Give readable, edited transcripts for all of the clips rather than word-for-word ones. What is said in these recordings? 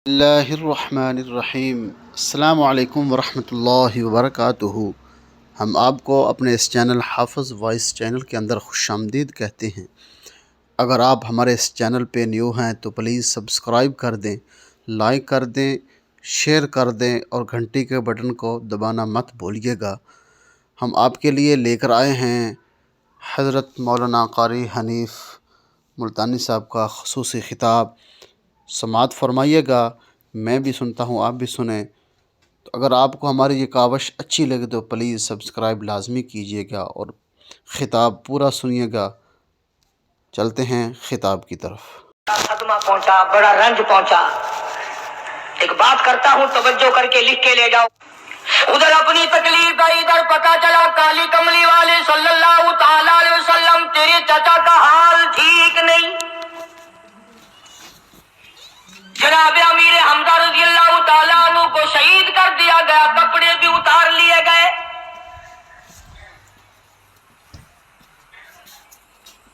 اللہ الرحمن الرحیم۔ السلام علیکم ورحمۃ اللہ وبرکاتہ۔ ہم آپ کو اپنے اس چینل حافظ وائس چینل کے اندر خوش آمدید کہتے ہیں۔ اگر آپ ہمارے اس چینل پہ نیو ہیں تو پلیز سبسکرائب کر دیں، لائک کر دیں، شیئر کر دیں اور گھنٹی کے بٹن کو دبانا مت بھولیے گا۔ ہم آپ کے لیے لے کر آئے ہیں حضرت مولانا قاری حنیف ملتانی صاحب کا خصوصی خطاب۔ سماعت فرمائیے گا، میں بھی سنتا ہوں، آپ بھی سنیں۔ تو اگر آپ کو ہماری یہ کاوش اچھی لگے تو پلیز سبسکرائب لازمی کیجیے گا اور خطاب پورا سنیے گا۔ چلتے ہیں خطاب کی طرف۔ صدمہ پہنچا، بڑا رنج پہنچا۔ ایک بات کرتا ہوں، توجہ کر کے لکھ کے لے جاؤ۔ ادھر اپنی تکلیف ہے، ادھر پتا چلا کالی کملی والے صلی اللہ تعالی علیہ وسلم تیرے چچا کا حال ٹھیک نہیں۔ جناب امیر حمزہ رضی اللہ تعالیٰ عنہ کو شہید کر دیا گیا، کپڑے بھی اتار لیے گئے۔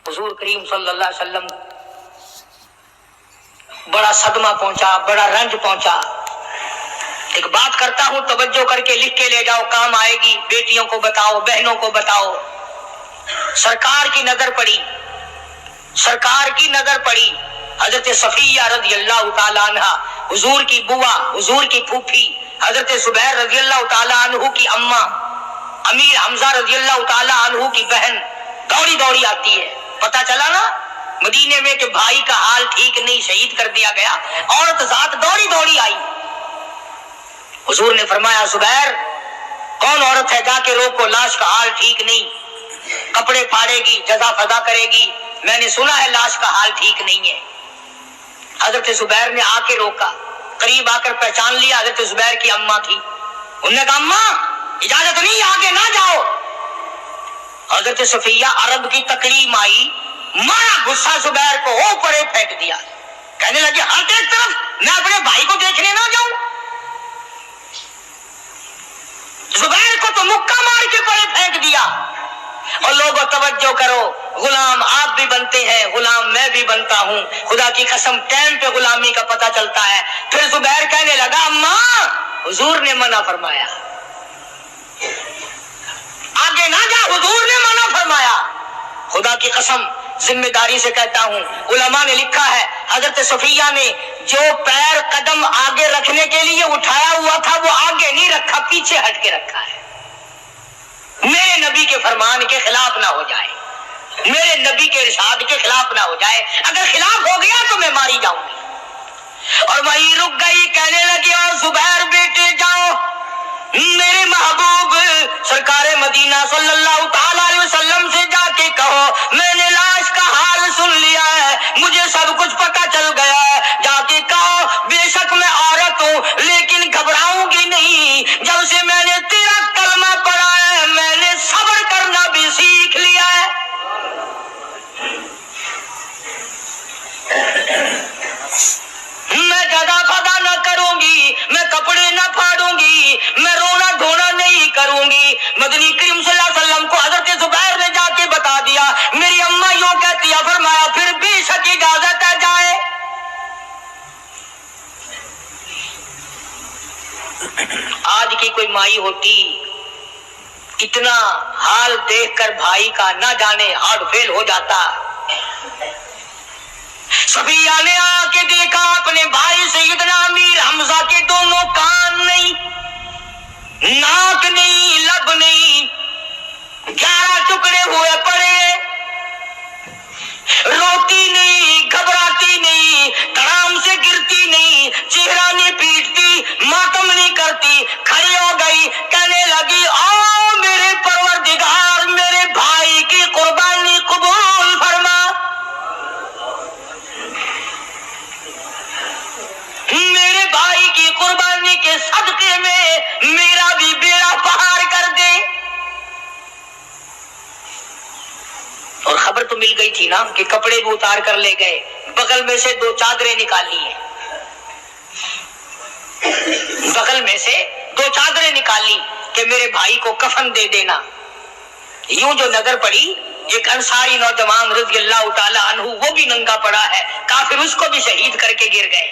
حضور کریم صلی اللہ علیہ وسلم بڑا صدمہ پہنچا، بڑا رنج پہنچا۔ ایک بات کرتا ہوں، توجہ کر کے لکھ کے لے جاؤ، کام آئے گی۔ بیٹیوں کو بتاؤ، بہنوں کو بتاؤ۔ سرکار کی نظر پڑی، سرکار کی نظر پڑی حضرت صفیہ رضی اللہ تعالیٰ عنہ، حضور کی بوا، حضور کی پھوپھی، حضرت زبیر رضی اللہ تعالیٰ عنہ کی اماں، امیر حمزہ رضی اللہ تعالیٰ عنہ کی بہن دوڑی دوڑی آتی ہے۔ پتہ چلا نا مدینے میں کہ بھائی کا حال ٹھیک نہیں، شہید کر دیا گیا۔ عورت ذات دوڑی دوڑی آئی۔ حضور نے فرمایا زبیر کون عورت ہے، جا کے روکو، لاش کا حال ٹھیک نہیں، کپڑے پھاڑے گی، جزا فضا کرے گی، میں نے سنا ہے لاش کا حال ٹھیک نہیں ہے۔ حضرت زبیر نے آ کے روکا، قریب آ کر پہچان لیا حضرت زبیر کی اماں تھی۔ انہوں نے کہا اماں اجازت نہیں، آگے نہ جاؤ۔ حضرت صفیہ عرب کی تکریم آئی، مارا غصہ زبیر کو، او پڑے پھینک دیا۔ کہنے لگے ہٹ ایک طرف، میں اپنے بھائی کو دیکھنے نہ جاؤں۔ زبیر کو تو مکہ مار کے پڑے پھینک دیا۔ اور لوگوں توجہ کرو، غلام آپ بھی بنتے ہیں، غلام میں بھی بنتا ہوں، خدا کی قسم ٹائم پہ غلامی کا پتہ چلتا ہے۔ پھر زبیر کہنے لگا اماں حضور نے منع فرمایا، آگے نہ جا، حضور نے منع فرمایا۔ خدا کی قسم ذمہ داری سے کہتا ہوں، علماء نے لکھا ہے حضرت صفیہ نے جو پیر قدم آگے رکھنے کے لیے اٹھایا ہوا تھا وہ آگے نہیں رکھا، پیچھے ہٹ کے رکھا ہے، میرے نبی کے فرمان کے خلاف نہ ہو جائے، میرے نبی کے ارشاد کے خلاف نہ ہو جائے۔ اگر خلاف ہو گیا تو میں ماری جاؤں گی۔ اور وہیں رک گئی، کہنے لگی اور زبیر بیٹے جاؤ، میرے محبوب سرکار مدینہ صلی اللہ تعالی علیہ وسلم سے جا کے کہو میں نے لاش کا حال سن لیا ہے، مجھے سب کچھ پتہ چل گیا ہے، جا کے کہو بے شک میں عورت ہوں لیکن گھبراؤں گی نہیں، جب سے میں نے تیرا کلمہ پڑھا ہے میں نے صبر کرنا بھی سیکھ لیا ہے۔ میں جزا فضا نہ کروں گی، میں کپڑے نہ پھاڑوں گی، میں رونا دھونا نہیں کروں گی۔ مدنی کریم صلی اللہ علیہ وسلم کو حضرت زبیر نے جا کے بتا دیا، میری اماں یوں کہتی ہے، فرمایا پھر بے شک اجازت ہے جائے۔ آج کی کوئی مائی ہوتی اتنا حال دیکھ کر بھائی کا نہ جانے ہارٹ فیل ہو جاتا۔ صفیہ نے آ کے دیکھا اپنے بھائی سیدنا امیر حمزہ کے دونوں کان نہیں، ناک نہیں، لب نہیں، 11 ٹکڑے ہوئے پڑے، روتی نہیں، گھبراتی نہیں، تڑام سے گرتی نہیں، چہرہ نہیں پیٹتی، ماتم نہیں کرتی، کھڑی ہو گئی، کہنے لگی او میرے پروردگار میرے بھائی کی قربانی قبول فرما، میرے بھائی کی قربانی کے صدقے میں میرا بھی بیڑا پار کر دے۔ اور خبر تو مل گئی تھی نا کہ کپڑے بھی اتار کر لے گئے، بغل میں سے 2 چادریں نکالی ہیں، بغل میں سے 2 چادریں نکالی کہ میرے بھائی کو کفن دے دینا۔ یوں جو نظر پڑی ایک انصاری نوجوان رضی اللہ تعالی عنہ، وہ بھی ننگا پڑا ہے، کافر اس کو بھی شہید کر کے گر گئے۔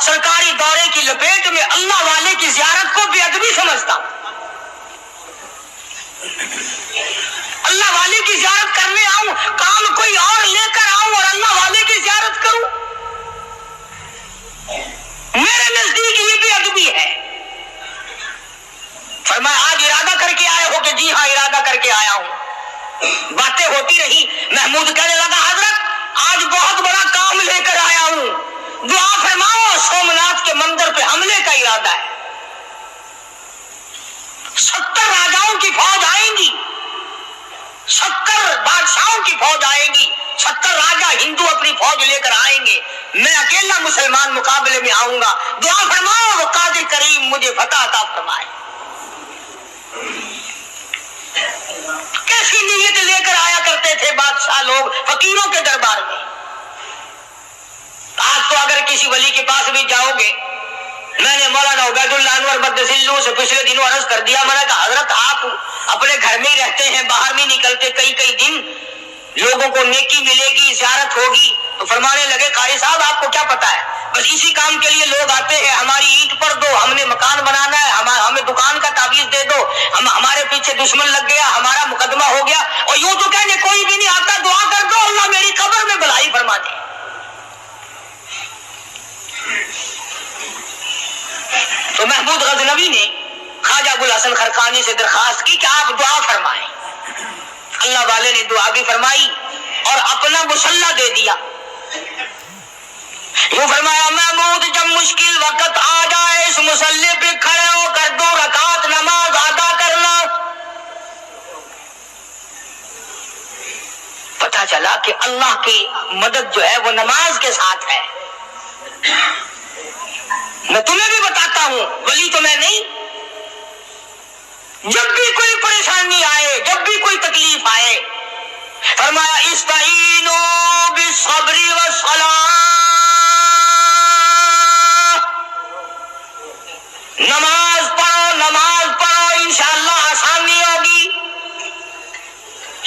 سرکاری دورے کی لپیٹ میں اللہ والے کی زیارت کو بے ادبی سمجھتا ہوں۔ اللہ والے کی زیارت کرنے آؤں، کام کوئی اور لے کر آؤں اور اللہ والے کی زیارت کروں، میرے نزدیک یہ بے ادبی ہے۔ فرمایا آج ارادہ کر کے آئے ہو؟ کہ جی ہاں ارادہ کر کے آیا ہوں۔ باتیں ہوتی رہی، محمود کہنے لگا حضرت آج بہت بڑا کام لے کر آیا ہوں، دعا فرماؤ۔ سومناتھ کے مندر پہ حملے کا ارادہ ہے، 70 راجاؤں کی فوج آئیں گی، 70 بادشاہوں کی فوج آئے گی، 70 راجا ہندو اپنی فوج لے کر آئیں گے، میں اکیلا مسلمان مقابلے میں آؤں گا، دعا فرماؤ وہ قادر کریم مجھے فتح عطا فرمائے۔ کیسی نیت لے کر آیا کرتے تھے بادشاہ لوگ فقیروں کے دربار میں۔ آج تو اگر کسی ولی کے پاس بھی جاؤ گے، میں نے مولانا عبید اللہ انور مدثلو سے پچھلے دنوں عرض کر دیا، میں نے کہا حضرت آپ اپنے گھر میں ہی رہتے ہیں، باہر نہیں نکلتے، کئی کئی دن لوگوں کو نیکی ملے گی، زیارت ہوگی، تو فرمانے لگے قاری صاحب آپ کو کیا پتا ہے، بس اسی کام کے لیے لوگ آتے ہیں، ہماری اینٹ پر دو، ہم نے مکان بنانا ہے، ہمیں دکان کا تعویذ دے دو، ہمارے پیچھے دشمن لگ گیا، ہمارا مقدمہ ہو گیا، اور یوں تو کہنے کوئی بھی نہیں آتا، دعا کر دو اللہ میری قبر میں بھلائی فرما دے۔ تو محمود غزنوی نے خواجہ ابوالحسن خرقانی سے درخواست کی کہ آپ دعا فرمائیں۔ اللہ والے نے دعا بھی فرمائی اور اپنا مسلح دے دیا۔ وہ فرمایا محمود جب مشکل وقت آ جائے اس مسلح پہ کھڑے ہو کر 2 رکعت نماز ادا کرنا۔ پتہ چلا کہ اللہ کی مدد جو ہے وہ نماز کے ساتھ ہے۔ میں تمہیں بھی بتاتا ہوں، ولی تو میں نہیں، جب بھی کوئی پریشانی آئے، جب بھی کوئی تکلیف آئے، فرمایا استعینوا بالصبر والصلاۃ، نماز پڑھو انشاءاللہ آسانی ہوگی،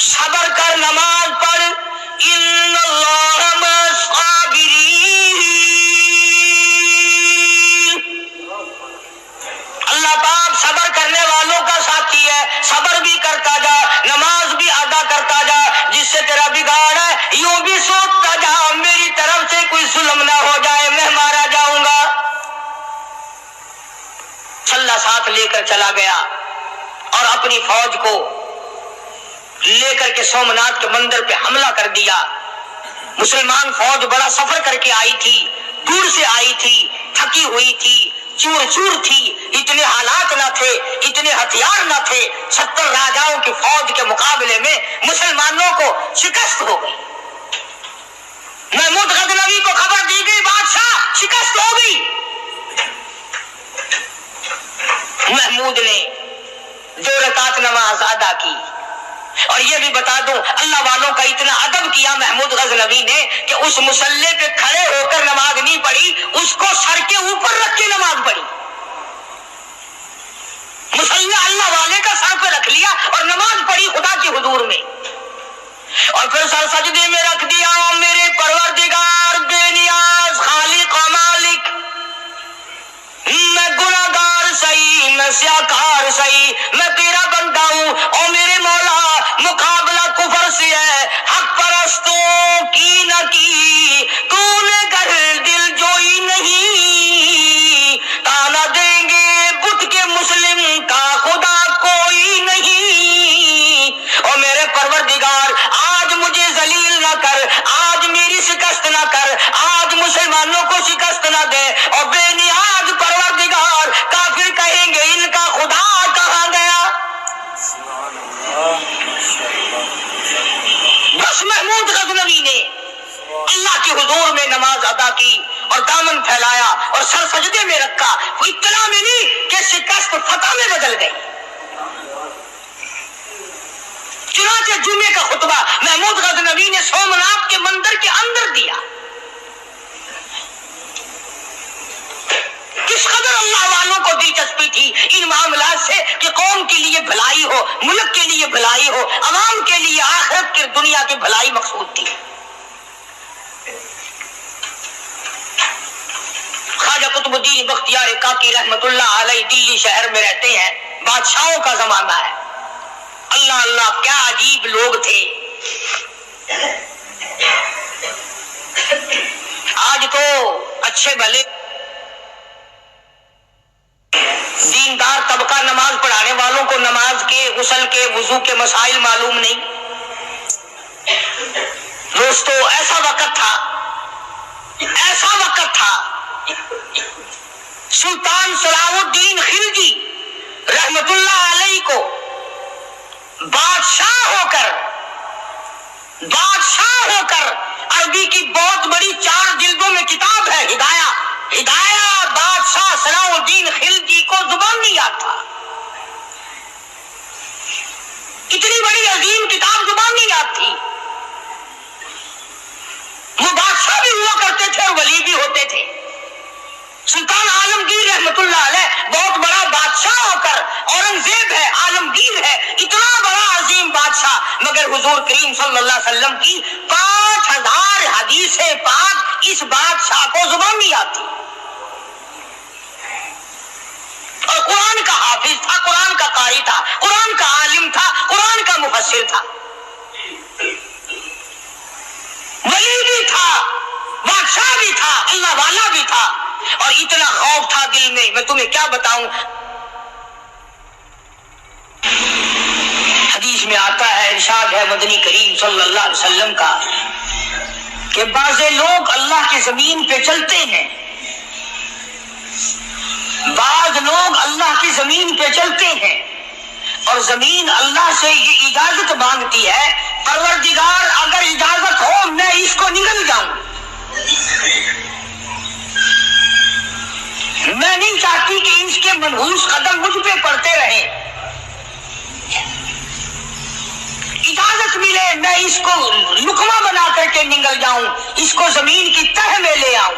صبر کر، نماز پڑھ، ان اللہ مع الصابرین، اللہ پاک صبر کرنے والوں کا ساتھی ہے، صبر بھی کرتا جا، نماز بھی ادا کرتا جا، جس سے تیرا بگاڑ ہے یوں بھی سوچتا جا میری طرف سے کوئی ظلم نہ ہو جائے، میں مارا جاؤں گا۔ چھلا ساتھ لے کر چلا گیا اور اپنی فوج کو لے کر کے سومناتھ کے مندر پہ حملہ کر دیا۔ مسلمان فوج بڑا سفر کر کے آئی تھی، دور سے آئی تھی، تھکی ہوئی تھی، چور چور تھی، اتنے حالات نہ تھے، اتنے ہتھیار نہ تھے، 70 راجاؤں کی فوج کے مقابلے میں مسلمانوں کو شکست ہو گئی۔ محمود غزنوی کو خبر دی گئی بادشاہ شکست ہو گئی۔ محمود نے 2 رکعت نماز ادا کی، اور یہ بھی بتا دوں اللہ والوں کا اتنا ادب کیا محمود غزنوی نے کہ اس مسلح پہ کھڑے ہو کر نماز نہیں پڑھی، اس کو سر کے اوپر رکھ کے نماز پڑھی۔ مسلح اللہ والے کا سر پہ رکھ لیا اور نماز پڑھی خدا کے حضور میں، اور پھر سر سجدے میں رکھ دیا، میرے پروردگار بے نیاز خالق و مالک، میں گناہگار صحیح، میں سیاکار صحیح، میں تیرا بندہ ہوں، اور میرے مولا مقابلہ کفر سے ہے، حق پرستوں کی نہ کی تو نے گر دل جوئی نہیں، تانا دیں گے بت کے مسلم کا خدا کوئی نہیں، اور میرے پروردگار آج مجھے ذلیل نہ کر، آج میری شکست نہ کر، آج مسلمانوں کو شکست نہ دے، اور بے نیاز پروردگار کافر کہیں گے ان کا خدا کہاں گیا۔ بس محمود غزنوی نے اللہ کے حضور میں نماز ادا کی اور دامن پھیلایا اور سر سجدے میں رکھا، وہ اطلاع ملی کہ شکست فتح میں بدل گئی۔ چنانچہ جمعے کا خطبہ محمود غزنوی نے سومناتھ کے مندر کے اندر دیا۔ کس قدر اللہ والوں کو دلچسپی تھی ان معاملات سے کہ قوم کے لیے بھلائی ہو، ملک کے لیے بھلائی ہو، عوام کے لیے آخرت کی دنیا کی بھلائی مقصود تھی۔ خواجہ قطب الدین بختیار کاکی رحمت اللہ علیہ دلی شہر میں رہتے ہیں، بادشاہوں کا زمانہ ہے۔ اللہ اللہ کیا عجیب لوگ تھے۔ آج تو اچھے بھلے دیندار طبقہ نماز پڑھانے والوں کو نماز کے، غسل کے، وضو کے مسائل معلوم نہیں۔ دوستو ایسا وقت تھا سلطان صلاح الدین خلجی رحمت اللہ علیہ کو بادشاہ ہو کر عربی کی بہت بڑی 4 جلدوں میں کتاب ہے ہدایہ بادشاہ صلاح الدین خلجی کو زبان نہیں آتا، اتنی بڑی عظیم کتاب زبان نہیں آتی۔ وہ بادشاہ بھی ہوا کرتے تھے اور ولی بھی ہوتے تھے۔ سلطان عالمگیر رحمت اللہ علیہ بہت بڑا بادشاہ ہو کر، اورنگزیب ہے، عالمگیر ہے، اتنا بڑا عظیم بادشاہ، مگر حضور کریم صلی اللہ علیہ وسلم کی 5000 حدیث پاک اس بادشاہ کو زبان نہیں آتی، اور قرآن کا حافظ تھا، قرآن کا قاری تھا، قرآن کا عالم تھا، قرآن کا مفسر تھا، ولی بھی تھا، بادشاہ بھی تھا، اللہ والا بھی تھا، اور اتنا خوف تھا دل میں تمہیں کیا بتاؤں۔ حدیث میں آتا ہے، ارشاد ہے مدنی کریم صلی اللہ علیہ وسلم کا کہ بعض لوگ اللہ کی زمین پہ چلتے ہیں، بعض لوگ اللہ کی زمین پہ چلتے ہیں اور زمین اللہ سے یہ اجازت مانگتی ہے، پروردگار اگر اجازت ہو میں اس کو نگل جاؤں، میں نہیں چاہتی کہ اس کے منحوس قدم مجھ پہ پڑتے رہیں، اجازت ملے میں اس کو لقمہ بنا کر کے نگل جاؤں، اس کو زمین کی تہ میں لے آؤں۔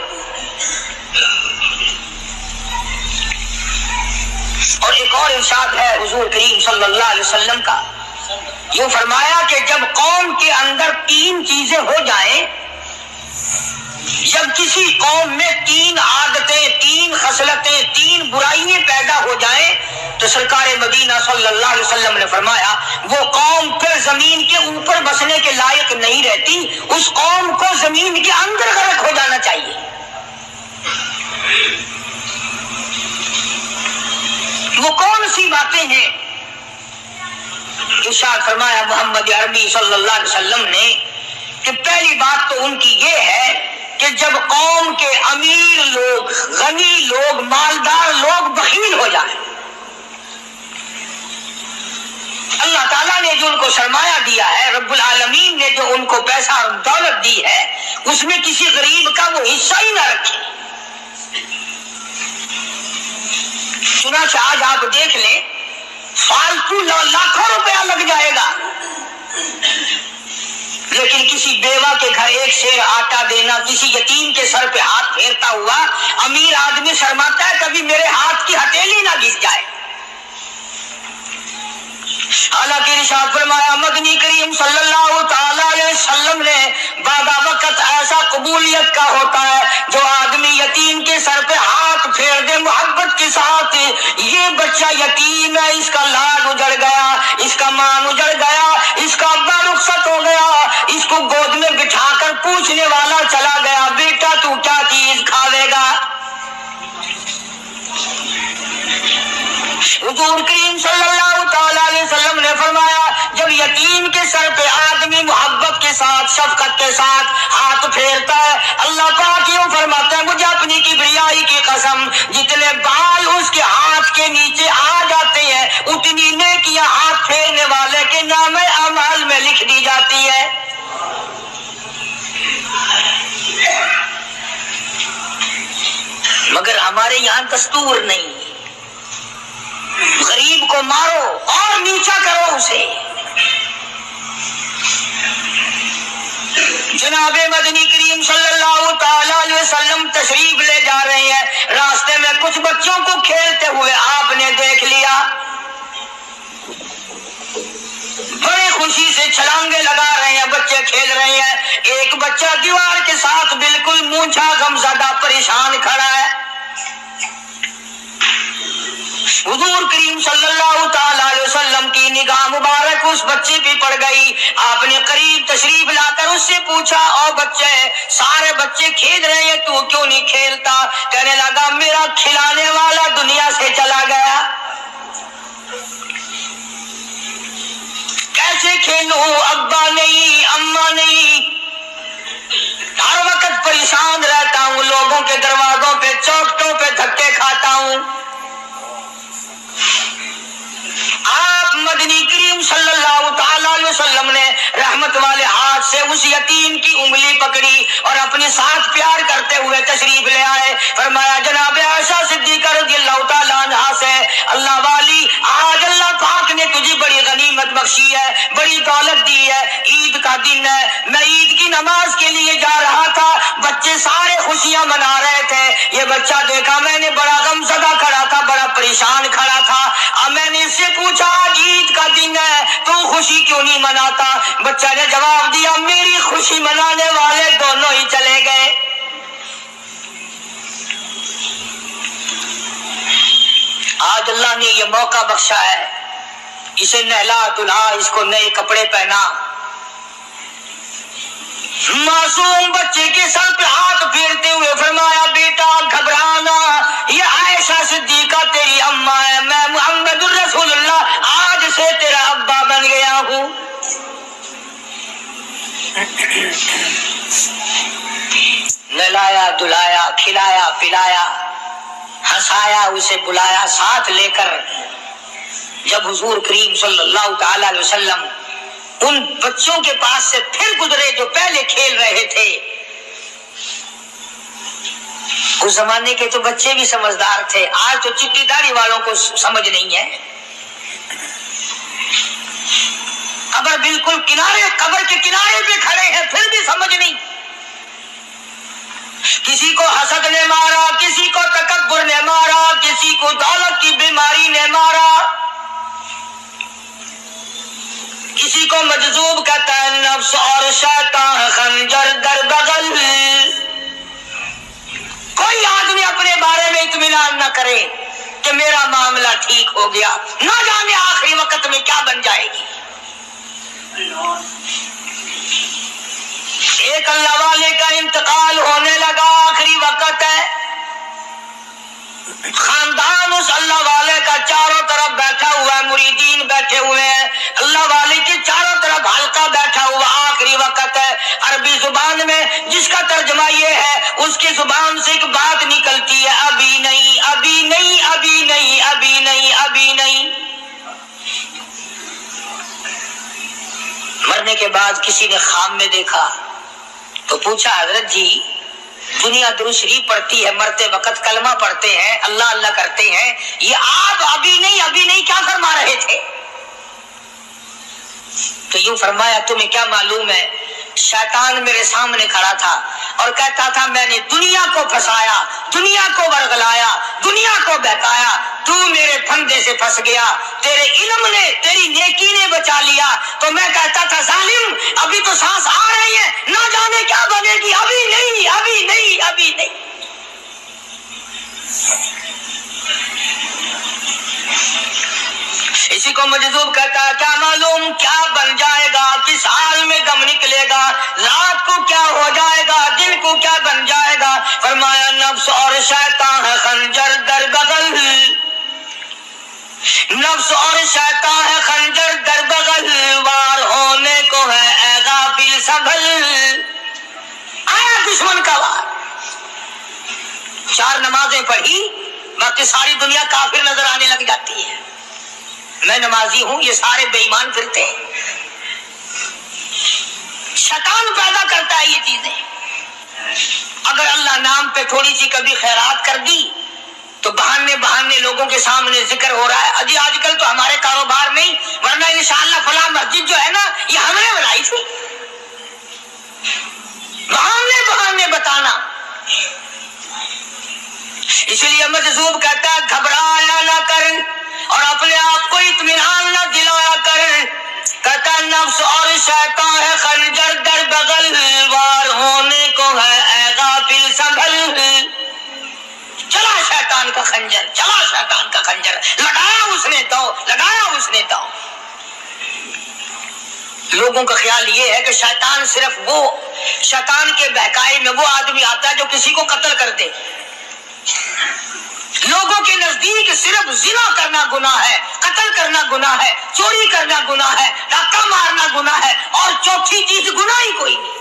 اور ایک اور ارشاد ہے حضور کریم صلی اللہ علیہ وسلم کا، یوں فرمایا کہ جب قوم کے اندر 3 چیزیں ہو جائیں، جب کسی قوم میں 3 عادتیں، 3 خصلتیں، 3 برائیاں پیدا ہو جائیں تو سرکار مدینہ صلی اللہ علیہ وسلم نے فرمایا وہ قوم پھر زمین کے اوپر بسنے کے لائق نہیں رہتی، اس قوم کو زمین کے اندر غرق ہو جانا چاہیے۔ وہ کون سی باتیں ہیں؟ ارشاد فرمایا محمد عربی صلی اللہ علیہ وسلم نے کہ پہلی بات تو ان کی یہ ہے کہ جب قوم کے امیر لوگ، غنی لوگ، مالدار لوگ بخیل ہو جائیں، اللہ تعالیٰ نے جو ان کو سرمایہ دیا ہے، رب العالمین نے جو ان کو پیسہ اور دولت دی ہے، اس میں کسی غریب کا وہ حصہ ہی نہ رکھے۔ چنانچہ آج آپ دیکھ لیں فالتو لاکھوں روپیہ لگ جائے گا، لیکن کسی بیوہ کے گھر 1 سیر آٹا دینا، کسی یتیم کے سر پہ ہاتھ پھیرتا ہوا امیر آدمی شرماتا ہے کبھی میرے ہاتھ کی ہتھیلی نہ گھس جائے۔ حالانکہ ارشاد فرمایا مدنی کریم صلی اللہ تعالی علیہ وسلم نے بعد وقت ایسا قبولیت کا ہوتا ہے جو آدمی یتیم کے سر پہ ہاتھ پھیر دے محبت کے ساتھ، یہ بچہ یتیم ہے، اس کا لال اجڑ گیا، اس کا مان اجڑ گیا، اس کا ابا رخصت ہو گیا، اس کو گود میں بٹھا کر پوچھنے والا چلا گیا بیٹا تو کیا چیز کھاوے گا؟ حضور کریم صلی اللہ تعالی علیہ وسلم نے فرمایا جب یتیم کے سر پہ آدمی محبت کے ساتھ، شفقت کے ساتھ ہاتھ پھیرتا ہے، اللہ پاک یوں فرماتا ہے مجھے اپنی کبریائی کی قسم جتنے بال اس کے ہاتھ کے نیچے آ جاتے ہیں اتنی نیکیاں ہاتھ پھیرنے والے کے نام اعمال میں لکھ دی جاتی ہے۔ مگر ہمارے یہاں دستور نہیں، غریب کو مارو اور نیچا کرو اسے۔ جناب مدنی کریم صلی اللہ تعالی علیہ وسلم تشریف لے جا رہے ہیں، راستے میں کچھ بچوں کو کھیلتے ہوئے آپ نے دیکھ لیا، بڑی خوشی سے چھلانگے لگا رہے ہیں، بچے کھیل رہے ہیں، ایک بچہ دیوار کے ساتھ بالکل مونچھا غمزدہ پریشان کھڑا ہے۔ حضور کریم صلی اللہ تعالی علیہ وسلم کی نگاہ مبارک اس بچے پہ پڑ گئی. آپ نے قریب تشریف لا کر اس سے پوچھا، او بچے، سارے بچے کھیل رہے ہیں، تو کیوں نہیں کھیلتا؟ کہنے لگا میرا کھلانے والا دنیا سے چلا گیا، کیسے کھیلوں؟ ابا نہیں، اماں نہیں، ہر وقت پریشان رہتا ہوں، لوگوں کے دروازوں پہ چوکھٹوں پہ دھکے کھاتا ہوں. آپ مدنی کریم صلی اللہ تعالی علیہ وسلم نے رحمت والے ہاتھ سے اس یتیم کی انگلی پکڑی اور اپنے ساتھ پیار کرتے ہوئے تشریف لے آئے. فرمایا جناب عائشہ صدیقہ رضی اللہ تعالی عنہا سے، اللہ والی، آج اللہ پاک نے تجھے بڑی غنیمت بخشی ہے، بڑی دولت دی ہے، عید کا دن ہے، میں عید کی نماز کے لیے جا رہا تھا، بچے سارے خوشیاں منا رہے تھے، یہ بچہ دیکھا میں نے بڑا غم زدہ کھڑا تھا، بڑا پریشان کھڑا تھا. اب میں نے اس سے پوچھا آج عید کا دن ہے تو خوشی کیوں نہیں مناتا؟ بچہ نے جواب دیا میری خوشی منانے والے دونوں ہی چلے گئے. آج اللہ نے یہ موقع بخشا ہے، اسے نہلا دھلا، اس کو نئے کپڑے پہنا. معصوم بچے کے سر پہ ہاتھ پھیرتے ہوئے فرمایا بیٹا گھبرانا، یہ عائشہ صدیقہ تیری اماں ہے، میں محمد الرسول اللہ آج سے تیرا ابا بن گیا ہوں. نہلایا دھلایا، کھلایا پلایا، ہنسایا، اسے بلایا ساتھ لے کر. جب حضور کریم صلی اللہ تعالی علیہ وسلم ان بچوں کے پاس سے پھر گزرے جو پہلے کھیل رہے تھے، اس زمانے کے تو بچے بھی سمجھدار تھے، آج تو چٹی داڑھی والوں کو سمجھ نہیں ہے. قبر بالکل قبر کے کنارے پہ کھڑے ہیں پھر بھی سمجھ نہیں. کسی کو حسد نے مارا، کسی کو تکبر نے مارا، کسی کو دولت کی بیماری نے مارا، کسی کو مجذوب کہتا ہے نفس اور شیطان خنجر در بغل. کوئی آدمی اپنے بارے میں اطمینان نہ کرے کہ میرا معاملہ ٹھیک ہو گیا، نہ جانے آخری وقت میں کیا بن جائے گی. ایک اللہ والے کا انتقال ہونے لگا، آخری وقت ہے، خاندان اس اللہ والے کا چاروں طرف بیٹھا ہوا ہے، مریدین بیٹھے ہوئے ہیں، اللہ والے کے چاروں طرف حلقہ بیٹھا ہوا، آخری وقت ہے. عربی زبان میں جس کا ترجمہ یہ ہے، اس کی زبان سے ایک بات نکلتی ہے، ابھی نہیں، ابھی نہیں، ابھی نہیں، ابھی نہیں، ابھی نہیں. مرنے کے بعد کسی نے خواب میں دیکھا تو پوچھا حضرت جی دنیا درود شریف پڑھتی ہے، مرتے وقت کلمہ پڑھتے ہیں، اللہ اللہ کرتے ہیں، یہ آپ ابھی نہیں کیا فرما رہے تھے؟ تو یوں فرمایا تمہیں کیا معلوم ہے، شیطان میرے سامنے کھڑا تھا اور کہتا تھا میں نے دنیا کو پھنسایا، دنیا کو ورگلایا، دنیا کو بہکایا، تو میرے پھندے سے پھنس گیا، تیرے علم نے، تیری نیکی نے بچا لیا. تو میں کہتا تھا ظالم ابھی تو سانس آ رہی ہے، نہ جانے کیا بنے گی، ابھی نہیں، ابھی نہیں، ابھی نہیں. اسی کو مجذوب کہتا ہے، کیا معلوم کیا بن جائے گا، کس حال میں دم نکلے گا، رات کو کیا ہو جائے گا، دن کو کیا بن جائے گا. فرمایا نفس اور شیطان ہے خنجر در بغل، نفس اور شیطان ہے خنجر در بغل، وار ہونے کو ہے اے غافل سنبھل. آیا دشمن کا وار. 4 نمازیں پڑھی، باقی ساری دنیا کافر نظر آنے لگ جاتی ہے. میں نمازی ہوں، یہ سارے بے ایمان پھرتے ہیں. شیطان پیدا کرتا ہے یہ چیزیں. اگر اللہ نام پہ تھوڑی سی کبھی خیرات کر دی تو بہانے لوگوں کے سامنے ذکر ہو رہا ہے، اجی آج کل تو ہمارے کاروبار نہیں، ورنہ انشاءاللہ فلاں مسجد جو ہے نا یہ ہم نے بنائی تھی. بہانے بتانا. اس لیے مجذوب کہتا ہے گھبرایا نہ کر اور اپنے آپ کو اطمینان نہ دلایا کر. کہتا نفس اور شیطان ہے خنجر در بغل، وار ہونے کو ہے اے غافل سنبھل. چلا شیطان کا خنجر، چلا شیطان کا خنجر، لڑا لوگوں کا خیال یہ ہے کہ شیطان صرف وہ شیطان کے بہکائے میں وہ آدمی آتا ہے جو کسی کو قتل کر دے. لوگوں کے نزدیک صرف زنا کرنا گناہ ہے, قتل کرنا گناہ ہے, چوری کرنا گناہ ہے, ڈاکہ مارنا گناہ ہے, اور چوتھی چیز گناہ ہی کوئی نہیں.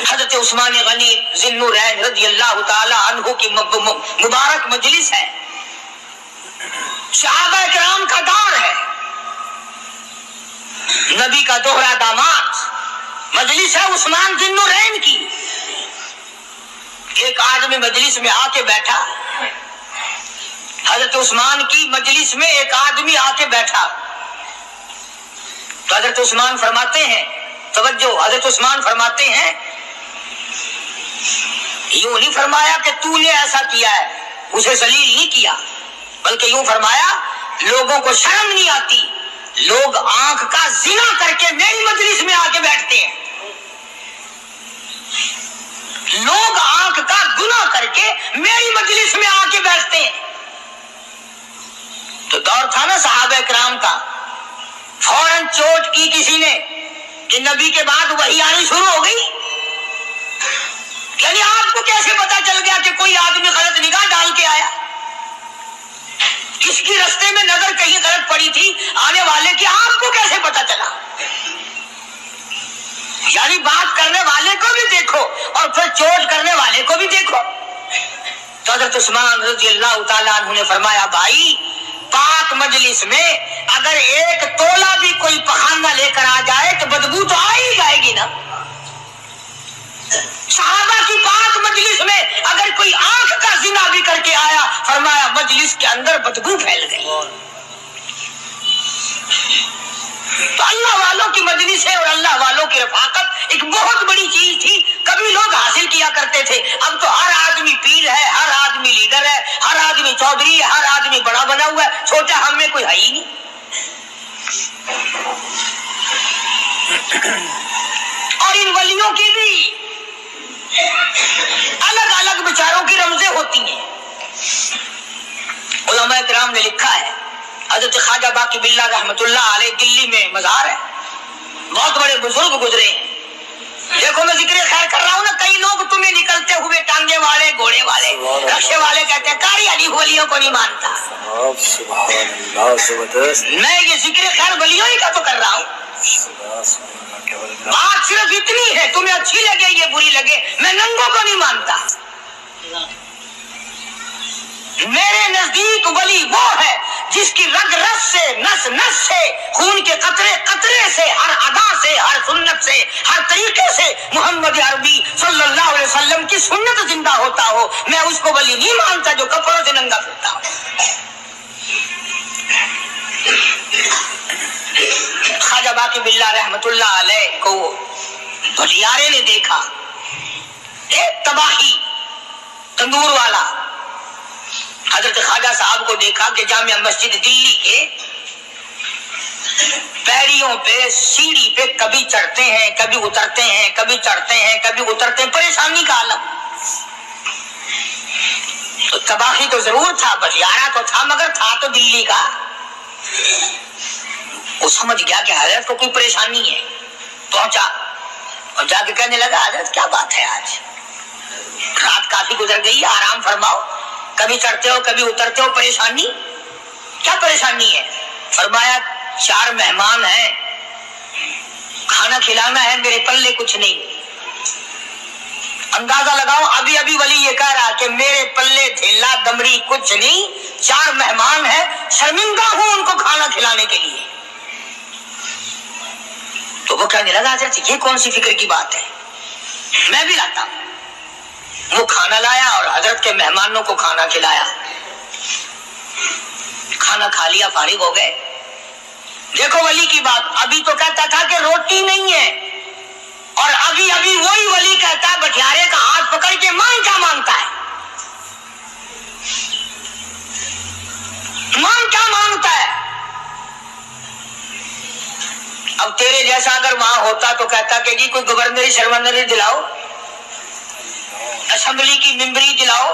حضرت عثمان غنی ذی النورین رضی اللہ تعالی عنہ کی مبارک مجلس ہے, صحابہ کرام کا دور ہے, نبی کا دوہرا داماد, مجلس ہے عثمان ذی النورین کی. ایک آدمی مجلس میں آ کے بیٹھا, حضرت عثمان کی مجلس میں ایک آدمی آ کے بیٹھا تو حضرت عثمان فرماتے ہیں, توجہ, حضرت عثمان فرماتے ہیں, یوں نہیں فرمایا کہ تو نے ایسا کیا ہے, اسے ذلیل نہیں کیا, بلکہ یوں فرمایا لوگوں کو شرم نہیں آتی, لوگ آنکھ کا زنا کر کے میری مجلس میں آ کے بیٹھتے ہیں, لوگ آنکھ کا گناہ کر کے میری مجلس میں آ کے بیٹھتے ہیں. تو دور تھا نا صحابہ کرام کا, فوراً چوٹ کی کسی نے کہ نبی کے بعد وحی آنی شروع ہو گئی. یعنی آپ کو کیسے پتا چل گیا کہ کوئی آدمی غلط نگاہ ڈال کے آیا؟ کس کی رستے میں نظر کہیں غلط پڑی تھی آنے والے کی, آپ کو کیسے پتا چلا؟ یعنی بات کرنے والے کو بھی دیکھو اور پھر چوٹ کرنے والے کو بھی دیکھو. تو حضرت عثمان رضی اللہ تعالیٰ عنہ نے فرمایا, بھائی پاک مجلس میں اگر ایک تولا بھی کوئی پخانہ لے کر آ جائے تو بدبو تو آ ہی جائے گی نا. صحابہ کی پاک مجلس میں اگر کوئی آنکھ کا زنا بھی کر کے آیا, فرمایا مجلس کے اندر بدبو پھیل گئی. تو اللہ والوں کی مجلس ہے اور اللہ والوں کی رفاقت ایک بہت بڑی چیز تھی, کبھی لوگ حاصل کیا کرتے تھے. اب تو ہر آدمی پیر ہے, ہر آدمی لیڈر ہے, ہر آدمی چودھری ہے, ہر آدمی بڑا بنا ہوا ہے, چھوٹا ہم میں کوئی ہے ہی نہیں. اور ان ولیوں کی بھی الگ الگ بیچاروں کی رمزیں ہوتی ہیں. علماء کرام نے لکھا ہے, حضرت خواجہ باقی باللہ رحمۃ اللہ علیہ دلی میں مزار ہے, بہت بڑے بزرگ گزرے ہیں. دیکھو میں ذکر خیر کر رہا ہوں نا, کئی لوگ تمہیں نکلتے ہوئے ٹانگے والے, گھوڑے والے, رکشے والے کہتے ہیں کاری علی ولیوں کو نہیں مانتا. میں یہ ذکر خیر ولیوں ہی کا تو کر رہا ہوں. بات صرف اتنی ہے, تمہیں اچھی لگے یہ بری لگے, میں ننگوں کو نہیں مانتا. میرے نزدیک ولی وہ ہے جس کی رگ رس سے, نس نس سے, خون کے قطرے قطرے سے, ہر ادا سے, ہر سنت سے, ہر طریقے سے محمد عربی صلی اللہ علیہ وسلم کی سنت زندہ ہوتا ہو. میں اس کو ولی نہیں مانتا جو کپڑوں سے ننگا پھرتا ہو. خواجہ باقی باللہ رحمت اللہ علیہ کو بھٹیارے نے دیکھا, ایک تباہی تندور والا. حضرت خواجہ صاحب کو دیکھا کہ جامع مسجد دلی کے پیڑیوں پہ, سیڑھی پہ کبھی چڑھتے ہیں, کبھی اترتے ہیں, کبھی چڑھتے ہیں, کبھی اترتے ہیں, پریشانی کا عالم. تو تباہی تو ضرور تھا, بٹیارہ تو تھا, مگر تھا تو دلی کا. وہ سمجھ گیا کہ حضرت کو کوئی پریشانی ہے. پہنچا اور جا کے کہنے لگا, حضرت کیا بات ہے, آج رات کافی گزر گئی, آرام فرماؤ, کبھی چڑھتے ہو کبھی اترتے ہو, پریشانی کیا پریشانی ہے؟ فرمایا 4 مہمان ہیں, کھانا کھلانا ہے, میرے پلے کچھ نہیں. اندازہ لگاؤ, ابھی ابھی ولی یہ کہہ رہا کہ میرے پلے دھیلا دمڑی کچھ نہیں, 4 مہمان ہیں, شرمندہ ہوں ان کو کھانا کھلانے کے لیے. تو وہ کہنے لگا, حضرت یہ کون سی فکر کی بات ہے, میں بھی لاتا ہوں. وہ کھانا لایا اور حضرت کے مہمانوں کو کھانا کھلایا. کھانا کھا لیا, فارغ ہو گئے. دیکھو ولی کی بات, ابھی تو کہتا تھا کہ روٹی نہیں ہے, اور ابھی ابھی وہی ولی کہتا ہے بٹیارے کا ہاتھ پکڑ کے مان کیا مانگتا ہے, مان کیا مانگتا ہے. اب تیرے جیسا اگر وہاں ہوتا تو کہتا کہ جی کوئی گورنری شرمندری دلاؤ, اسمبلی کی ممبری دلاؤ,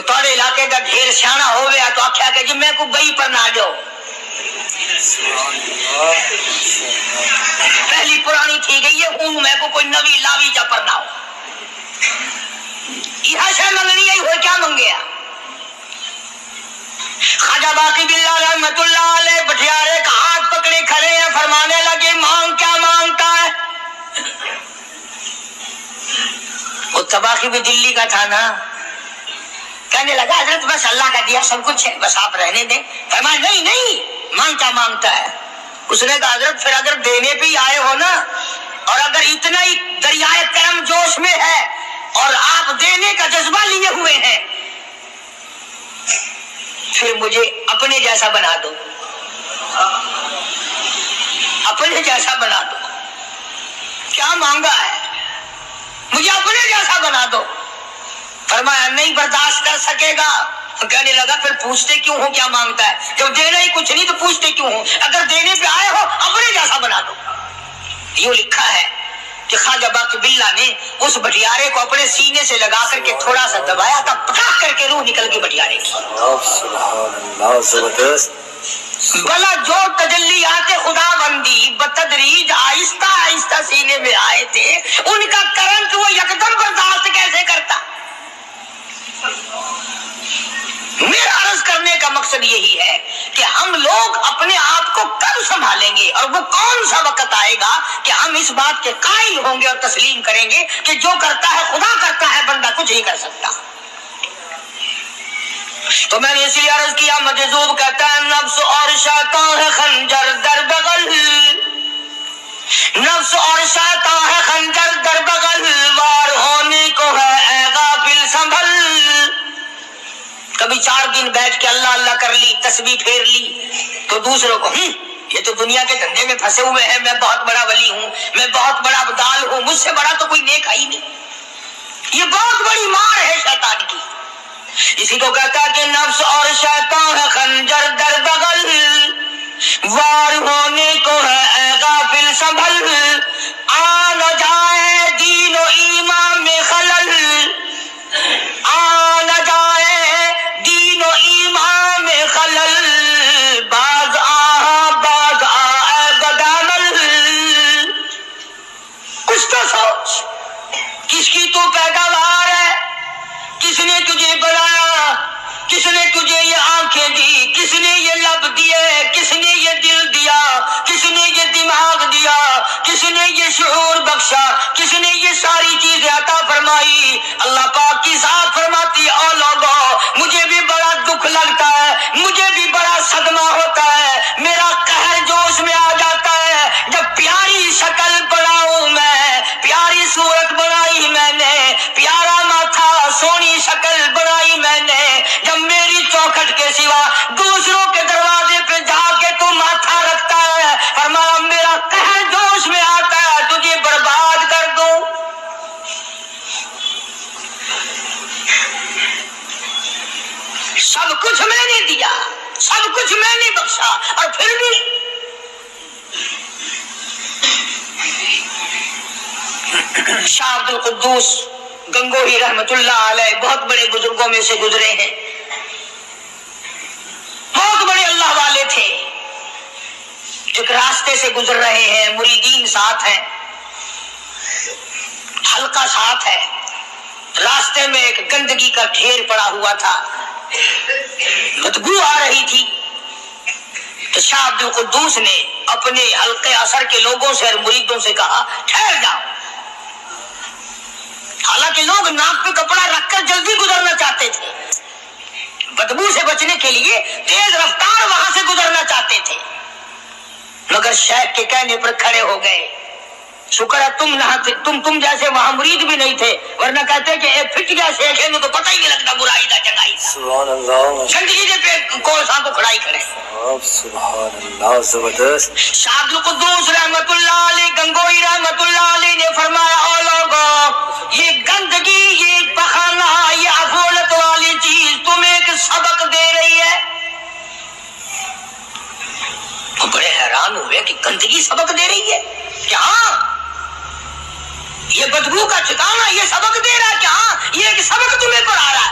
کوئی تھوڑے علاقے کا ڈھیر سیاح ہو گیا تو آخیا کہ جی میں کو گئی پر نہ جاؤ، پہلی پرانی تھی گئی ہے ہوں میں کو کوئی نوی لاوی جا پر نہ ہو، یہ شے منگنی ہے ہو کیا منگیا؟ خواجہ باقی باللہ رحمت اللہ علیہ بٹیارے کا ہاتھ پکڑے کھڑے ہیں، فرمانے لگے مانگ کیا مانگتا ہے؟ وہ تباخی بھی دلی کا تھا نا، کہنے لگا حضرت بس اللہ کا دیا سب کچھ ہے، بس آپ رہنے دیں۔ فرمایا نہیں نہیں، مانگ کیا مانگتا ہے؟ اس نے کہا حضرت پھر اگر دینے پہ ہی آئے ہو نا، اور اگر اتنا ہی دریائے کرم جوش میں ہے اور آپ دینے کا جذبہ لیے ہوئے ہیں، پھر مجھے اپنے جیسا بنا دو، اپنے جیسا بنا دو۔ کیا مانگا ہے؟ مجھے اپنے جیسا بنا دو۔ فرمایا نہیں برداشت کر سکے گا۔ کہنے لگا پھر پوچھتے کیوں ہو کیا مانگتا ہے؟ جب دینا ہی کچھ نہیں تو پوچھتے کیوں ہو؟ اگر دینے پہ آئے ہو اپنے جیسا بنا دو۔ یوں لکھا ہے کہ خواجہ باقی باللہ نے اس بٹیارے کو اپنے سینے سے لگا کر کے تھوڑا سا دبایا تھا، پٹاخ کر کے روح نکل گئی بٹیارے کی۔ سبحان اللہ، زبردست۔ بلا جو تجلیات خدا بندی بتدریج آہستہ آہستہ سینے میں آئے تھے، ان کا کرنٹ وہ یکدم برداشت کیسے کرتا؟ میرا عرض کرنے کا مقصد یہی ہے کہ ہم لوگ اپنے آپ کو کب سنبھالیں گے، اور وہ کون سا وقت آئے گا کہ ہم اس بات کے قائل ہوں گے اور تسلیم کریں گے کہ جو کرتا ہے خدا کرتا ہے، بندہ کچھ نہیں کر سکتا۔ تو میں نے اس لیے عرض کیا، مجذوب کہتا ہے نفس اور شیطان ہے خنجر در بغل، نفس اور شیطان ہے خنجر در بغل، وار ہونے کو ہے اے غافل سنبھل۔ کبھی 4 دن بیٹھ کے اللہ اللہ کر لی، تسبیح پھیر لی، تو دوسروں کو یہ تو دنیا کے دھندے میں پھنسے ہوئے ہیں، میں بہت بڑا ولی ہوں، میں بہت بڑا ابدال ہوں، مجھ سے بڑا تو کوئی نیک ہے ہی نہیں۔ یہ بہت بڑی مار ہے شیطان کی۔ اسی کو کہتا کہ نفس اور شیطان ہے خنجر در بغل، وار ہونے کو ہے اے غافل سنبھل، آ نہ جائے دین و ایمان میں خلل، آ نہ جائے دین و ایمان میں خلل، باز اے بدعمل۔ کچھ تو سوچ، کس کی تو پیداوار ہے، کس نے تجھے بنایا، کس نے تجھے یہ آنکھیں دی، کس نے یہ لب دیے، کس نے یہ دل دیا، کس نے یہ دماغ دیا، کس نے یہ شعور بخشا، کس نے یہ ساری چیزیں عطا فرمائی؟ اللہ پاک کی ذات فرماتی اے لوگوں، مجھے بھی بڑا دکھ لگتا ہے، مجھے بھی بڑا صدمہ ہوتا ہے، میرا قہر جوش میں آ جاتا ہے جب پیاری شکل بناؤں میں، پیاری صورت بنائی میں نے، پیارا ماتھا سونی شکل بنائی میں نے، جب میری چوکھٹ کے سوا دوسروں کے دروازے پہ جا کے تو ماتھا رکھتا ہے، فرمایا میرا قہر جوش میں آتا ہے تجھے برباد کر دوں۔ سب کچھ میں نے دیا، سب کچھ میں نے بخشا، اور پھر بھی شاہ عبد القدوس گنگوہی رحمت اللہ علیہ بہت بڑے بزرگوں میں سے گزرے ہیں، بہت بڑے اللہ والے تھے، ایک راستے سے گزر رہے ہیں، مریدین ساتھ ہیں، حلقہ ساتھ ہے، راستے میں ایک گندگی کا ڈھیر پڑا ہوا تھا، بدبو آ رہی تھی، تو شاہ عبد القدوس نے اپنے حلقے اثر کے لوگوں سے اور مریدوں سے کہا ٹھہر جاؤ۔ حالانکہ لوگ ناک پہ کپڑا رکھ کر جلدی گزرنا چاہتے تھے، بدبو سے بچنے کے لیے تیز رفتار وہاں سے گزرنا چاہتے تھے، مگر شیخ کے کہنے پر کھڑے ہو گئے۔ شکر ہے تم جیسے وہاں مرید بھی نہیں تھے، ورنہ کہتے کہ اے پھٹ گیا شیخ ہے تو پتہ ہی نہیں لگتا برائی دا چنگائی دا۔ سبحان اللہ، زندگی کے پہ کون سا کو کھڑائی کرے۔ سبحان اللہ، زبردست۔ شاہ عبد القدوس رحمت اللہ علیہ گنگوئی رحمت اللہ علیہ نے فرمایا اے لوگوں، یہ گندگی، یہ پخانہ، یہ افولت والی چیز تمہیں ایک سبق دے رہی ہے۔ تو بڑے حیران ہوئے کہ گندگی سبق دے رہی ہے کہ ہاں، یہ بدبو کا ٹھکانہ یہ سبق دے رہا ہے کہ ہاں یہ ایک سبق تمہیں پڑھا رہا ہے۔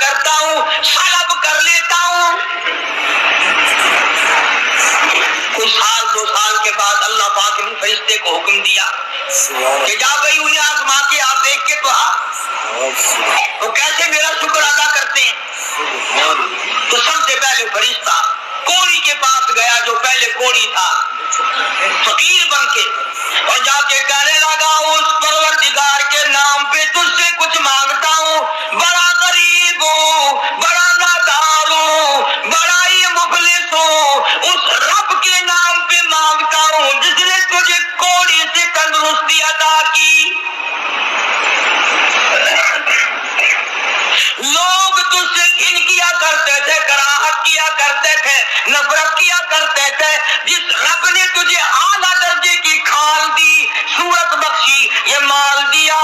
کرتا ہوں سلب کر لیتا ہوں. کچھ سال 2 سال کے بعد اللہ پاک نے فرشتے کو حکم دیا کہ جا بھائی انہیں آزما کے آپ دیکھ کے تو وہ کیسے میرا شکر ادا کرتے ہیں. تو سب سے پہلے فرشتہ کوڑی کے پاس گیا جو پہلے کوڑی تھا فقیر بن کے, اور جا کے کہنے لگا اس پروردگار کے نام پہ تجھ سے کچھ مانگتا ہوں, بڑا غریب ہوں, بڑا نادار ہوں, بڑا ہی مفلس ہوں, اس رب کے نام پہ مانگتا ہوں جس نے تجھے کوڑی سے تندرستی عطا کی. لوگ تجھ سے گھن کیا کرتے تھے, کراہت کیا کرتے تھے, نفرت کیا کرتے تھے. جس رب نے تجھے اعلیٰ درجے کی کھال دی, صورت بخشی, یہ مال دیا,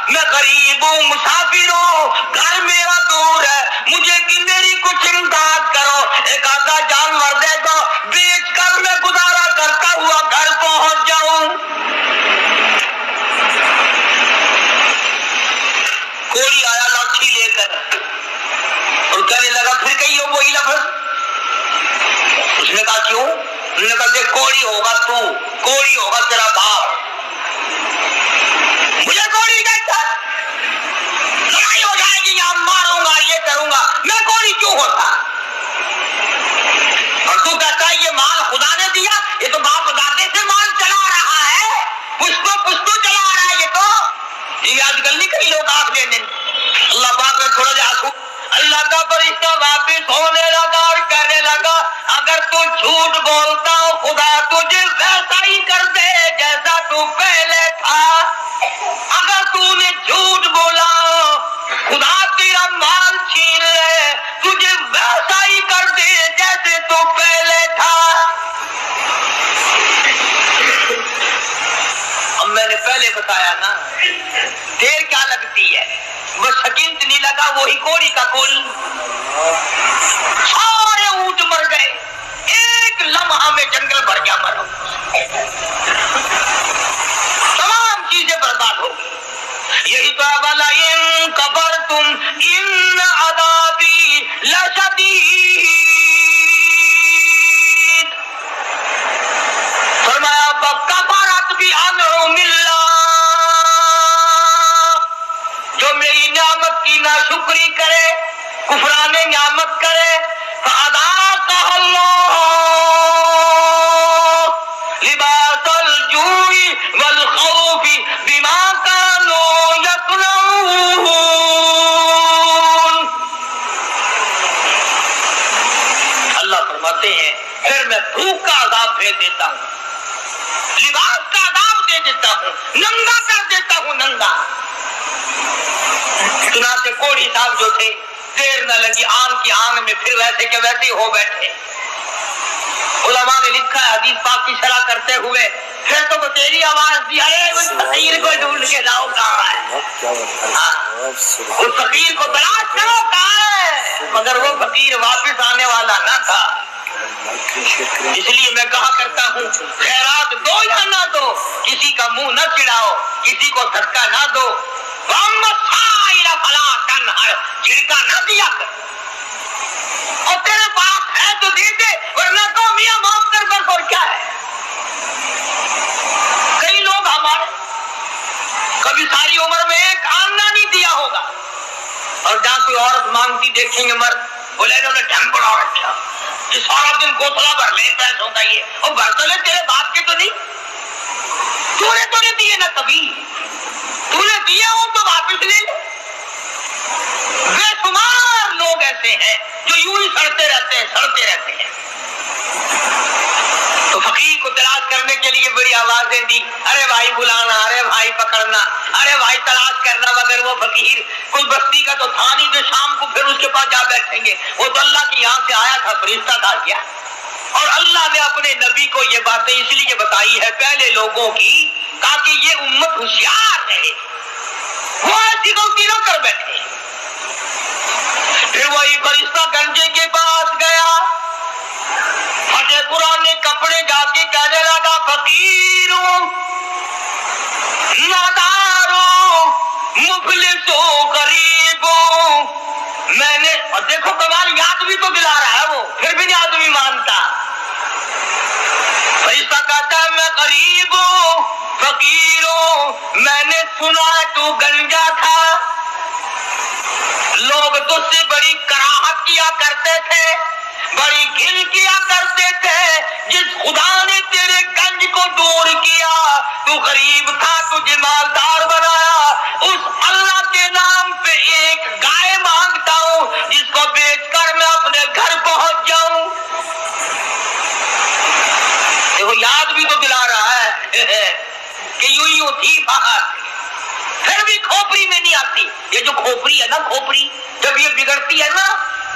میں غریب ہوں, مسافر ہوں, گھر میرا دور ہے, مجھے کہ میری کچھ امداد کرو, ایک آدھا جانور دے دو, بیچ کر میں گزارا کرتا ہوا گھر پہنچ جاؤں. کوڑی آیا لاٹھی لے کر اور کہنے لگا پھر کہیے وہی لفظ. اس نے کہا کیوں؟ اس نے کہا دیکھ کوڑی ہوگا تو, کوڑی ہوگا تیرا باپ, مجھے کوڑی کہتا, لڑائی ہو جائے گی, یہاں ماروں گا, یہ کروں گا, میں کوڑی کیوں ہوتا؟ اور تو کہتا ہے یہ مال خدا نے دیا, یہ تو باپ دادے سے مال چلا رہا ہے, پشتو چلا رہا ہے. یہ تو یہ آج کل نہیں کئی لوگ آنکھ لینے. اللہ پاک نے تھوڑا جا آنسو, اللہ کا فرشتہ واپس ہونے لگا اور کہنے لگا اگر تو جھوٹ بولتا ہو خدا تجھے ویسا ہی کر دے جیسا تو پہلے تھا. اگر تو نے جھوٹ بولا خدا تیرا مال چھین لے, تجھے ویسا ہی کر دے جیسے تو پہلے تھا. اب میں نے پہلے بتایا نا, دیر کیا لگتی ہے, بس سکینت نہیں لگا, وہی کوڑی کا کوڑی. سارے اونٹ مر گئے, ایک لمحہ میں جنگل بھر گیا مرو, تمام چیزیں برباد ہو گئی. یہی تو والا ان کفرتم ان عذابی لشدید, فرمایا فکفرت بانعم اللہ, جو میری نعمت کی ناشکری کرے, کفران نعمت کرے, فَأَذَاقَهَا اللَّهُ لِبَاسَ الْجُوعِ وَالْخَوْفِ بِمَا كَانُوا يَصْنَعُونَ. اللہ فرماتے ہیں پھر میں بھوک کا عذاب بھیج دیتا ہوں, لباس کا عذاب دے دیتا ہوں, ننگا کر دیتا ہوں, ننگا. چنانچہ کوڑی صاحب جو تھے دیر نہ لگی, آن کی آن میں پھر ویسے کے ویسے ہو بیٹھے. علماء نے لکھا ہے حدیث پاک کی شرح کرتے ہوئے, پھر تو تیری آواز دی, ارے اس فقیر کو ڈھونڈ کے لاؤ کہاں ہے, اس فقیر کو تلاش کرو کہاں ہے. مگر وہ فقیر واپس آنے والا نہ تھا. اس لیے میں کہا کرتا ہوں خیرات دو یا نہ دو, کسی کا منہ نہ چڑھاؤ, کسی کو دھکا نہ دو, فلا تنہر, جھڑکا نہ دیا کر, اور تیرے پاس ہے تو دے دے, ورنہ تو میاں معاف کر بس, اور کیا ہے. کئی لوگ ہمارے کبھی ساری عمر میں ایک آنا نہیں دیا ہوگا, اور جہاں کوئی عورت مانگتی دیکھیں گے مرد, بولے انہوں نے ڈھنگ بڑا رکھا, یہ سارا دن کوتھلا بھر لے پیسوں کا, یہ اور برتن لے تیرے باپ کے تو نہیں, تو نے دیے نا, کبھی تو نے دیے ہو تو واپس لے لے. بے شمار لوگ ایسے ہیں جو یوں ہی سڑتے رہتے ہیں. تو فقیر کو تلاش کرنے کے لیے بڑی آوازیں دی, ارے بھائی بلانا, ارے بھائی پکڑنا, ارے بھائی تلاش کرنا. مگر وہ فقیر کوئی بستی کا تو تھا نہیں جو شام کو پھر اس کے پاس جا بیٹھیں گے. وہ تو اللہ کے یہاں سے آیا تھا, فرشتہ تھا کیا. اور اللہ نے اپنے نبی کو یہ باتیں اس لیے بتائی ہے پہلے لوگوں کی, تاکہ یہ امت ہوشیار رہے, وہ ایسی غلطی نہ کر بیٹھے. پھر وہی فرشتہ گنجے کے پاس گیا, پھٹے پرانے کپڑے جا کے کہنے لگا فقیروں, ناداروں, مفلسوں, غریبوں, میں نے، اور دیکھو کمال، یاد بھی تو دلا رہا ہے وہ، پھر بھی نہیں آدمی مانتا. فرشتہ کہتا ہے میں غریب ہوں، فقیر ہوں، میں نے سنا تو گنجا تھا، لوگ تجھ سے بڑی کراہت کیا کرتے تھے، بڑی گھن کیا کرتے تھے. جس خدا نے تیرے گنج کو دور کیا، تو غریب تھا تجھے مالدار بنایا، اس اللہ کے نام پہ ایک گائے مانگتا ہوں جس کو بیچ کر میں اپنے گھر پہنچ جاؤں. دیکھو یاد بھی تو دلا رہا ہے کہ یوں تھی بات، پھر بھی کھوپڑی میں نہیں آتی. یہ جو کھوپڑی ہے نا، کھوپڑی جب یہ بگڑتی ہے نا،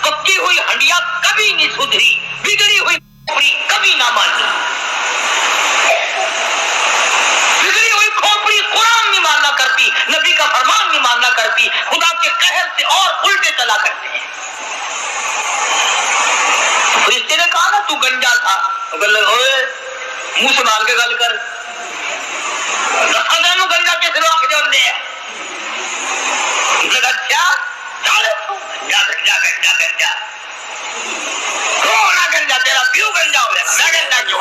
پکی ہوئی ہنڈیا کبھی نہیں سدھری، بگڑی ہوئی کھوپڑی کبھی نہ مانی. بگڑی ہوئی کھوپڑی قرآن نہیں ماننا کرتی، نبی کا فرمان نہیں ماننا کرتی، خدا کے قہر سے اور الٹے چلا کرتے ہیں. فرشتے نے کہا نا تو گنجا تھا، منہ سنبھال کے گل کر، گنجا کس نے آنکھ جان دے. اچھا گنجا کون گنجا؟ تیرا پیو گنجا ہو جائے گا، میں گنجا کیوں؟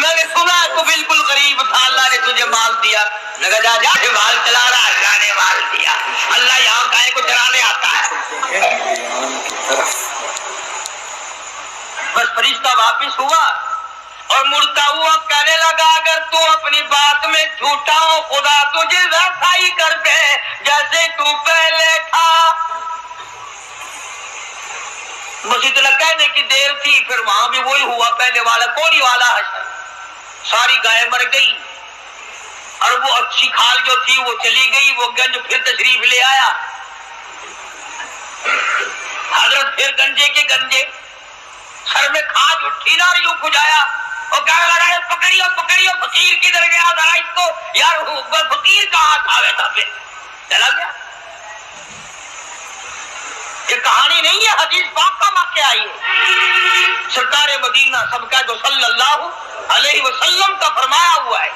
میں نے سنا تو بالکل غریب تھا، اللہ نے تجھے مال دیا. لگا جا جا مال چلا رہا، اللہ نے مال دیا. اللہ یہاں گائے کو چرانے آتا ہے. بس فرشتہ واپس ہوا اور مڑتا ہوا کہنے لگا اگر تو اپنی بات میں جھوٹا ہو، خدا تجھے ویسا ہی کر دے جیسے تو پہلے تھا. بس اتنا کہنے کی دیر تھی، پھر وہاں بھی وہی ہوا پہلے والا، کوڑی والا حشر. ساری گائے مر گئی اور وہ اچھی کھال جو تھی وہ چلی گئی. وہ گنج پھر تشریف لے آیا. حضرت پھر گنجے کے گنجے، سر میں کھاج اٹھی نا، یوں کھجایا اور کہنے لگا پکڑیو پکڑیو، فقیر کدھر گیا ذرا اس کو. یار فقیر کہاں تھا؟ ویسا پھر چلا گیا. یہ کہانی نہیں ہے، حدیث پاک کا واقعہ ہے. سرکار مدینہ سب کا جو صلی اللہ علیہ وسلم کا فرمایا ہوا ہے.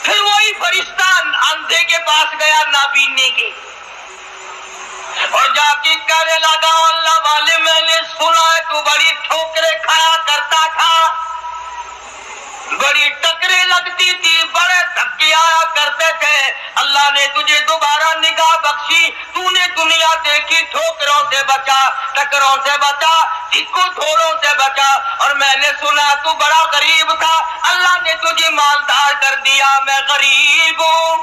پھر وہی فرشتہ اندھے کے پاس گیا نابینے کے، اور جا کے کہنے لگا اللہ والے میں نے سنا ہے تو بڑی ٹھوکریں کھایا کرتا تھا، بڑی ٹکریں لگتی تھی، بڑے دھکے آیا کرتے تھے. اللہ نے تجھے دوبارہ نگاہ بخشی، تو نے دنیا دیکھی، ٹھوکروں سے بچا، ٹکروں سے بچا، چکو تھوڑوں سے بچا، اور میں نے سنا تو بڑا غریب تھا، اللہ نے تجھے مالدار کر دیا. میں غریب ہوں،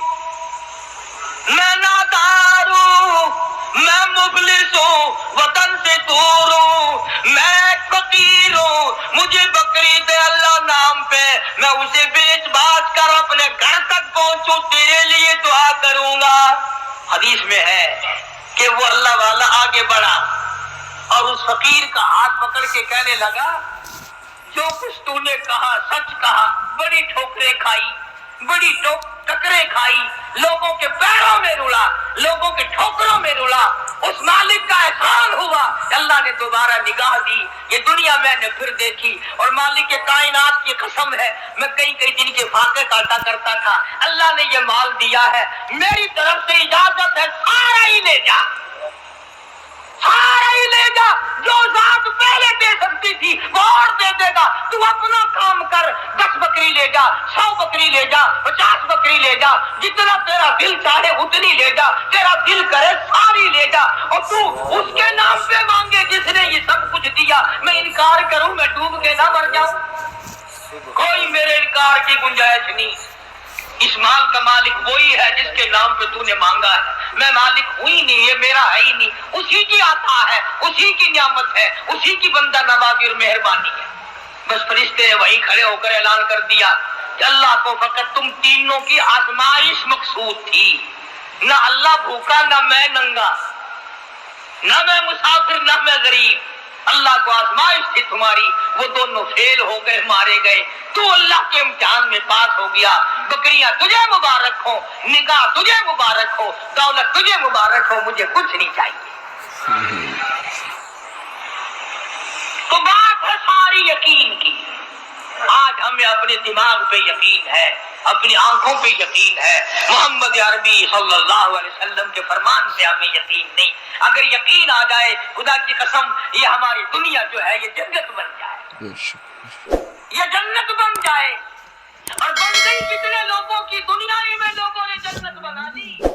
میں نادار ہوں، میں مفلس ہوں، وطن سے دور ہوں، میں فقیر ہوں. مجھے بکری دے اللہ نام پہ، میں اسے بیچ باچ کر اپنے گھر تک پہنچوں، تیرے لیے دعا کروں گا. حدیث میں ہے کہ وہ اللہ والا آگے بڑھا اور اس فقیر کا ہاتھ پکڑ کے کہنے لگا جو کچھ تو نے کہا سچ کہا. بڑی ٹھوکریں کھائی، بڑی ٹکریں کھائی، لوگوں کے پیروں میں رلا، لوگوں کے ٹھوکروں میں رلا. اس مالک کا احسان ہوا، اللہ نے دوبارہ نگاہ دی. یہ دنیا میں نے پھر دیکھی، اور مالک کے کائنات کی قسم ہے میں کئی دن کے فاقے کاٹا کرتا تھا. اللہ نے یہ مال دیا ہے، میری طرف سے اجازت ہے سارا ہی لے جا، سارا ہی لے جا. جو ذات پہلے دے سکتی تھی وہ اور دے دے گا. تو اپنا کام کر، 10 بکری لے جا، 100 بکری لے جا، 50 بکری لے جا، جتنا تیرا دل چاہے اتنی لے جا، تیرا دل کرے ساری لے جا. اور تو اس کے نام پہ مانگے جس نے یہ سب کچھ دیا. میں انکار کروں میں ڈوب کے نہ مر جاؤں؟ کوئی میرے انکار کی گنجائش نہیں. اس مال کا مالک وہی ہے جس کے نام پہ تو نے مانگا ہے. میں مالک ہوں ہی نہیں، یہ میرا ہے ہی نہیں. اسی کی عطا ہے، اسی کی نعمت ہے، اسی کی بندہ نوازی اور مہربانی ہے. بس فرشتے نے وہی کھڑے ہو کر اعلان کر دیا کہ اللہ کو فقط تم تینوں کی آزمائش مقصود تھی. نہ اللہ بھوکا، نہ میں ننگا، نہ میں مسافر، نہ میں غریب. اللہ کو آزمائش تھی تمہاری، وہ دونوں فیل ہو گئے، مارے گئے. تو اللہ کے امتحان میں پاس ہو گیا. بکریاں تجھے مبارک ہو، نگاہ تجھے مبارک ہو، دولت تجھے مبارک ہو، مجھے کچھ نہیں چاہیے. تو بات ہے ساری یقین کی. آج ہمیں اپنے دماغ پہ یقین ہے اپنی آنکھوں پہ یقین ہے، محمد عربی صلی اللہ علیہ وسلم کے فرمان سے ہمیں یقین نہیں۔ اگر یقین آ جائے خدا کی قسم یہ ہماری دنیا جو ہے یہ جنت بن جائے، یہ جنت بن جائے، اور بن گئی کتنے لوگوں کی، دنیا ہی میں لوگوں نے جنت بنا دی۔